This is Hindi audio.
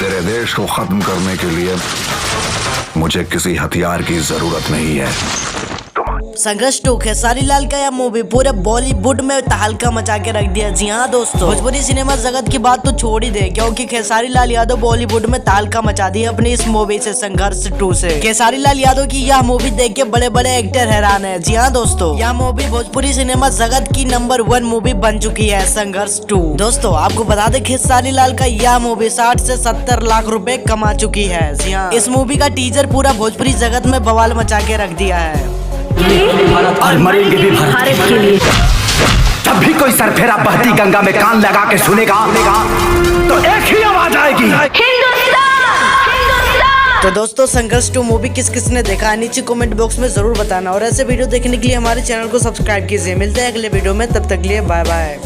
तेरे देश को खत्म करने के लिए मुझे किसी हथियार की जरूरत नहीं है। संघर्ष 2 खेसारी लाल का यह मूवी पूरे बॉलीवुड में तहलका मचा के रख दिया। जी हाँ दोस्तों, भोजपुरी सिनेमा जगत की बात तो छोड़ ही दे, क्योंकि खेसारी लाल यादव बॉलीवुड में तहलका मचा दी अपनी इस मूवी से, संघर्ष 2 से। खेसारी लाल यादव की यह मूवी देख के बड़े बड़े एक्टर हैरान है। जी हाँ दोस्तों, यह मूवी भोजपुरी सिनेमा जगत की नंबर 1 मूवी बन चुकी है, संघर्ष 2। दोस्तों आपको बता दें, खेसारी लाल का यह मूवी 60 से 70 लाख रुपए कमा चुकी है। जी हाँ, इस मूवी का टीजर पूरा भोजपुरी जगत में बवाल मचा के रख दिया है। और मरेंगे भी भारत के लिए। जब भी कोई सरफेरा बहती गंगा में कान लगा के सुनेगा तो एक ही आवाज आएगी, हिंदुस्तान। तो दोस्तों, संघर्ष 2 मूवी किस किस ने देखा है नीचे कमेंट बॉक्स में जरूर बताना, और ऐसे वीडियो देखने के लिए हमारे चैनल को सब्सक्राइब कीजिए। मिलते हैं अगले वीडियो में, तब तक के लिए बाय बाय।